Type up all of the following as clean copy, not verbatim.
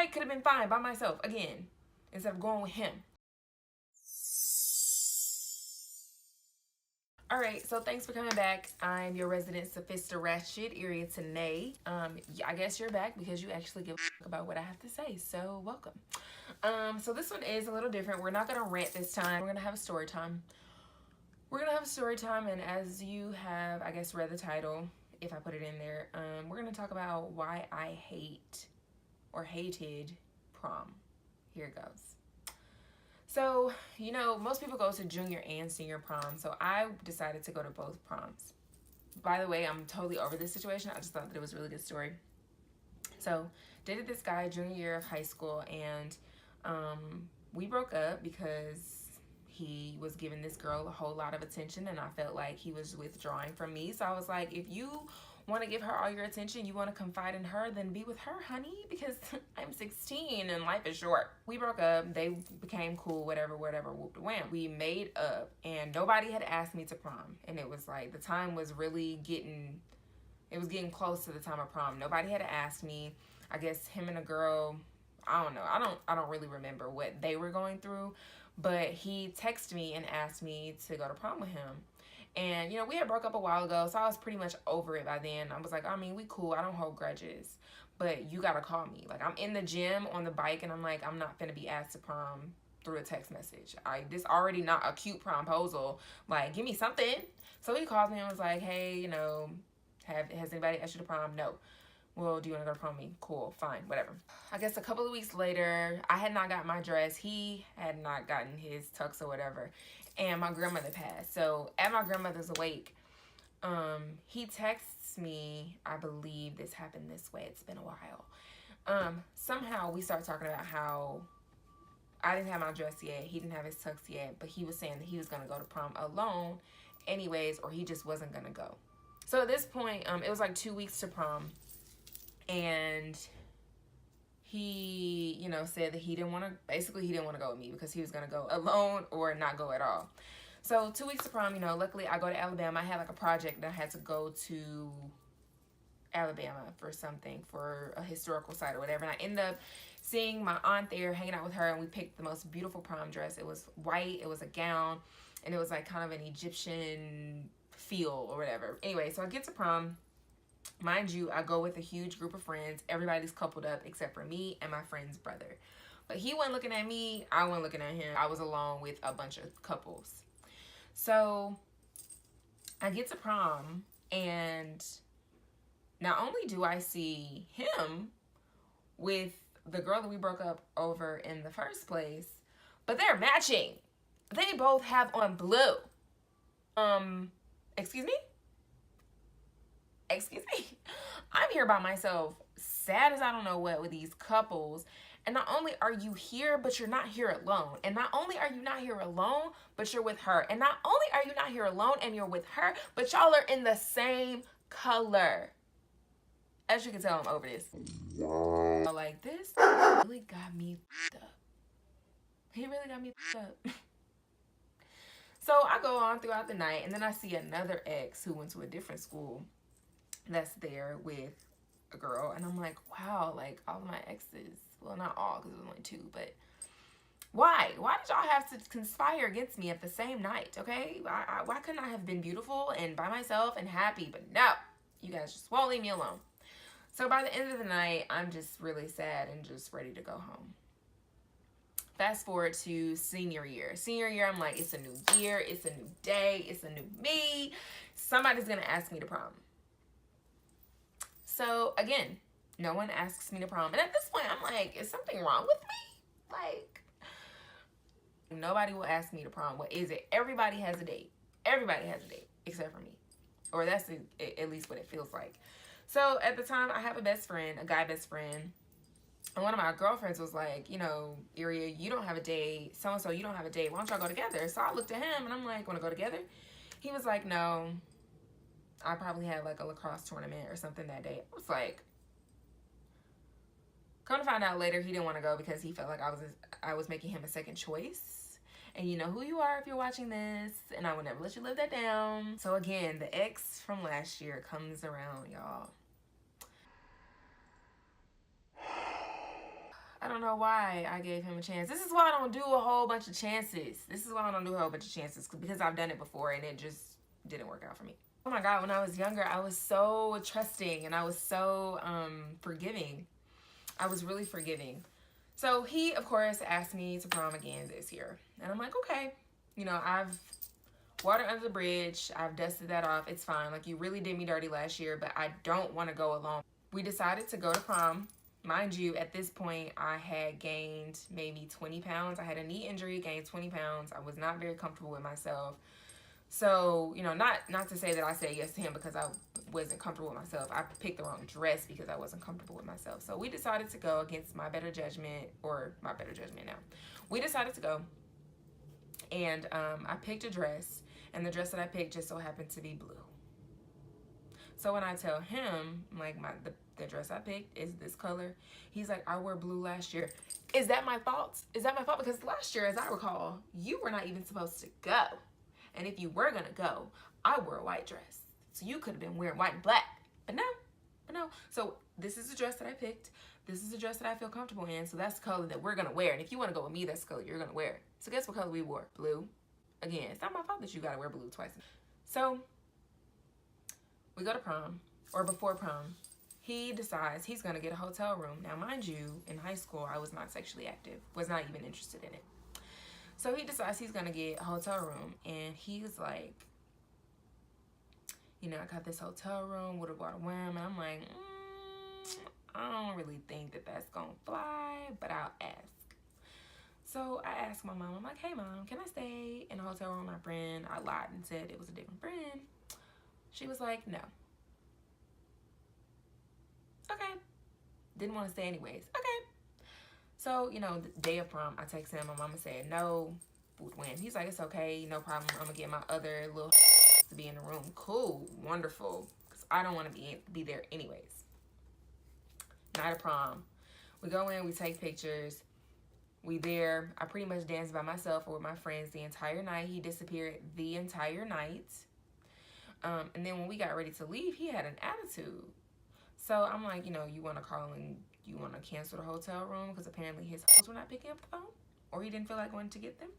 I could have been fine by myself again instead of going with him. All right, so thanks for coming back. I'm your resident Sophista Ratchet, Area Tanae. I guess you're back because you actually give a fuck about what I have to say, so welcome. So this one is a little different. We're not gonna rant this time. We're gonna have a story time. And as you have, I guess, read the title, if I put it in there, we're gonna talk about why I hate or hated prom. Here it goes. So, you know, most people go to junior and senior prom, so I decided to go to both proms. By the way, I'm totally over this situation. I just thought that it was a really good story. So, dated this guy junior year of high school, and we broke up because he was giving this girl a whole lot of attention, and I felt like he was withdrawing from me. So I was like, if you want to give her all your attention, you want to confide in her, then be with her, honey, because I'm 16 and life is short. We broke up. They became cool, whatever, whooped wham. We made up, and nobody had asked me to prom, and it was like the time was really getting close to the time of prom. Nobody had asked me. I guess him and a girl, I don't know. I don't really remember what they were going through, but he texted me and asked me to go to prom with him. And, you know, we had broke up a while ago, so I was pretty much over it by then. I was like, I mean, we cool. I don't hold grudges. But you got to call me. Like, I'm in the gym on the bike, and I'm like, I'm not finna be asked to prom through a text message. This already not a cute promposal. Like, give me something. So he called me and was like, hey, you know, has anybody asked you to prom? No. Well, do you want to go to prom with me? Cool, fine, whatever. I guess a couple of weeks later, I had not got my dress. He had not gotten his tux or whatever. And my grandmother passed. So at my grandmother's wake, he texts me. I believe this happened this way. It's been a while. Somehow we start talking about how I didn't have my dress yet. He didn't have his tux yet. But he was saying that he was going to go to prom alone anyways, or he just wasn't going to go. So at this point, it was like 2 weeks to prom. And he, you know, said that he didn't want to go with me because he was going to go alone or not go at all. So 2 weeks to prom, you know, luckily I go to Alabama. I had like a project that I had to go to Alabama for something, for a historical site or whatever. And I ended up seeing my aunt there, hanging out with her, and we picked the most beautiful prom dress. It was white, it was a gown, and it was like kind of an Egyptian feel or whatever. Anyway, so I get to prom. Mind you, I go with a huge group of friends. Everybody's coupled up except for me and my friend's brother. But he wasn't looking at me. I wasn't looking at him. I was alone with a bunch of couples. So I get to prom, and not only do I see him with the girl that we broke up over in the first place, but they're matching. They both have on blue. Excuse me? I'm here by myself, sad as I don't know what, with these couples. And not only are you here, but you're not here alone. And not only are you not here alone, but you're with her. And not only are you not here alone and you're with her, but y'all are in the same color. As you can tell, I'm over this. Like, this really got me f***ed up. He really got me f***ed up. So I go on throughout the night, and then I see another ex who went to a different school that's there with a girl, and I'm like, wow, like all of my exes, well, not all, because it was only 2, but why did y'all have to conspire against me at the same night? Okay, why couldn't I have been beautiful and by myself and happy? But no, you guys just won't leave me alone. So by the end of the night, I'm just really sad and just ready to go home. Fast forward to senior year. Senior year, I'm like, it's a new year, it's a new day, it's a new me. Somebody's gonna ask me to prom. So again, no one asks me to prom. And at this point, I'm like, is something wrong with me? Like, nobody will ask me to prom. What is it? Everybody has a date. Everybody has a date, except for me. Or that's at least what it feels like. So at the time, I have a best friend, a guy best friend. And one of my girlfriends was like, you know, Iria, you don't have a date. So-and-so, you don't have a date. Why don't y'all go together? So I looked at him, and I'm like, want to go together? He was like, no. I probably had like a lacrosse tournament or something that day. I was like, come to find out later, he didn't want to go because he felt like I was making him a second choice. And you know who you are if you're watching this, and I would never let you live that down. So again, the ex from last year comes around, y'all. I don't know why I gave him a chance. This is why I don't do a whole bunch of chances. This is why I don't do a whole bunch of chances, because I've done it before and it just didn't work out for me. Oh my God, when I was younger, I was so trusting and I was so forgiving. I was really forgiving. So he, of course, asked me to prom again this year. And I'm like, okay. You know, I've water under the bridge. I've dusted that off. It's fine. Like, you really did me dirty last year, but I don't want to go alone. We decided to go to prom. Mind you, at this point, I had gained maybe 20 pounds. I had a knee injury, gained 20 pounds. I was not very comfortable with myself. So, you know, not to say that I said yes to him because I wasn't comfortable with myself. I picked the wrong dress because I wasn't comfortable with myself. So we decided to go against my better judgment, or my better judgment now. We decided to go, and I picked a dress, and the dress that I picked just so happened to be blue. So when I tell him, like, the dress I picked is this color, he's like, I wore blue last year. Is that my fault? Is that my fault? Because last year, as I recall, you were not even supposed to go. And if you were gonna go, I wore a white dress. So you could have been wearing white and black. But no. So this is the dress that I picked. This is the dress that I feel comfortable in. So that's the color that we're gonna wear. And if you wanna go with me, that's the color you're gonna wear. So guess what color we wore? Blue. Again, it's not my fault that you gotta wear blue twice. So we go to prom, or before prom. He decides he's gonna get a hotel room. Now, mind you, in high school, I was not sexually active. Was not even interested in it. So he decides he's going to get a hotel room, and he's like, you know, I got this hotel room, what about a worm? And I'm like, I don't really think that that's going to fly, but I'll ask. So I asked my mom, I'm like, hey mom, can I stay in a hotel room with my friend? I lied and said it was a different friend. She was like, no. Okay. Didn't want to stay anyways. Okay. So, you know, the day of prom, I text him. My mama said no. When he's like, it's okay, no problem. I'm gonna get my other little to be in the room. Cool, wonderful, because I don't want to be there anyways. Night of prom, we go in, we take pictures. We there. I pretty much danced by myself or with my friends the entire night. He disappeared the entire night. And then when we got ready to leave, he had an attitude. So I'm like, you know, you want to call and you want to cancel the hotel room because apparently his hoes were not picking up the phone, or he didn't feel like going to get them.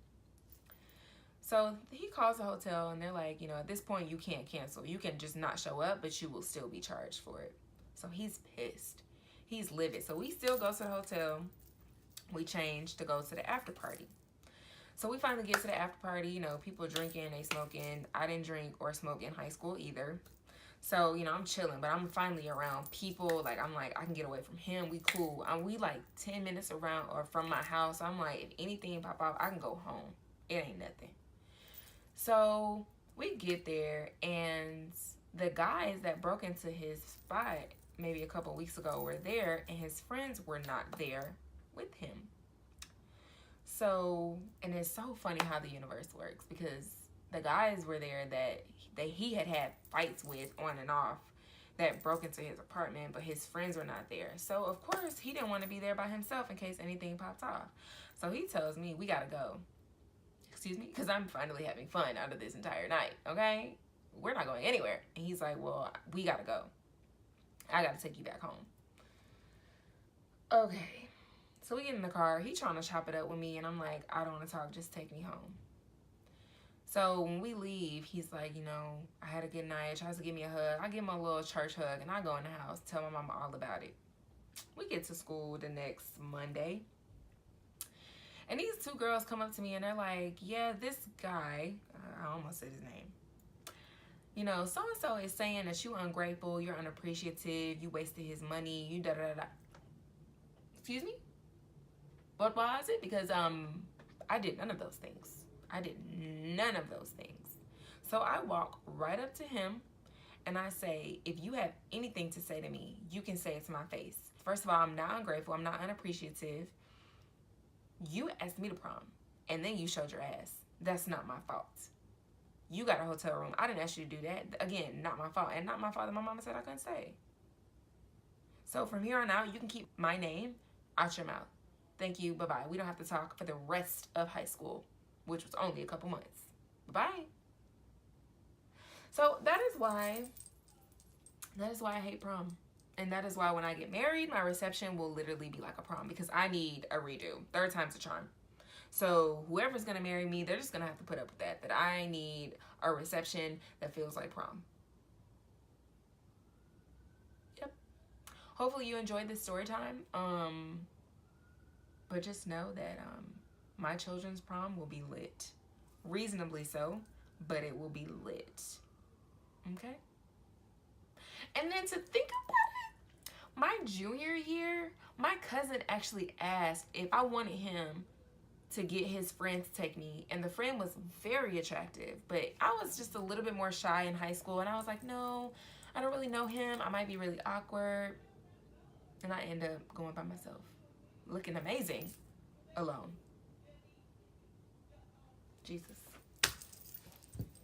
So he calls the hotel and they're like, you know, at this point you can't cancel. You can just not show up, but you will still be charged for it. So he's pissed. He's livid. So we still go to the hotel. We change to go to the after party. So we finally get to the after party. You know, people drinking, they smoking. I didn't drink or smoke in high school either. So, you know, I'm chilling, but I'm finally around people. Like, I'm like, I can get away from him. We cool. We like 10 minutes around or from my house. I'm like, if anything pop out, I can go home. It ain't nothing. So we get there, and the guys that broke into his spot maybe a couple weeks ago were there, and his friends were not there with him. So, and it's so funny how the universe works, because the guys were there that he had fights with on and off that broke into his apartment, but his friends were not there. So, of course, he didn't want to be there by himself in case anything popped off. So he tells me, we got to go. Excuse me? Because I'm finally having fun out of this entire night, okay? We're not going anywhere. And he's like, well, we got to go. I got to take you back home. Okay. So we get in the car. He trying to chop it up with me, and I'm like, I don't want to talk. Just take me home. So when we leave, he's like, you know, I had a good night. Tries to give me a hug. I give him a little church hug, and I go in the house, tell my mama all about it. We get to school the next Monday, and these two girls come up to me, and they're like, yeah, this guy, I almost said his name, you know, so-and-so is saying that you're ungrateful, you're unappreciative, you wasted his money, you da-da-da-da. Excuse me? What was it? Because I did none of those things. I did none of those things. So I walk right up to him and I say, if you have anything to say to me, you can say it to my face. First of all, I'm not ungrateful. I'm not unappreciative. You asked me to prom, and then you showed your ass. That's not my fault. You got a hotel room. I didn't ask you to do that. Again, not my fault. And not my fault that my mama said I couldn't stay. So from here on out, you can keep my name out your mouth. Thank you. Bye-bye. We don't have to talk for the rest of high school, which was only a couple months. Bye-bye. So that is why I hate prom. And that is why when I get married, my reception will literally be like a prom, because I need a redo. 3rd time's a charm. So whoever's going to marry me, they're just going to have to put up with that I need a reception that feels like prom. Yep. Hopefully you enjoyed this story time. But just know that my children's prom will be lit. Reasonably so, but it will be lit. Okay? And then to think about it, my junior year, my cousin actually asked if I wanted him to get his friend to take me, and the friend was very attractive, but I was just a little bit more shy in high school, and I was like, no, I don't really know him. I might be really awkward. And I end up going by myself, looking amazing alone. Jesus.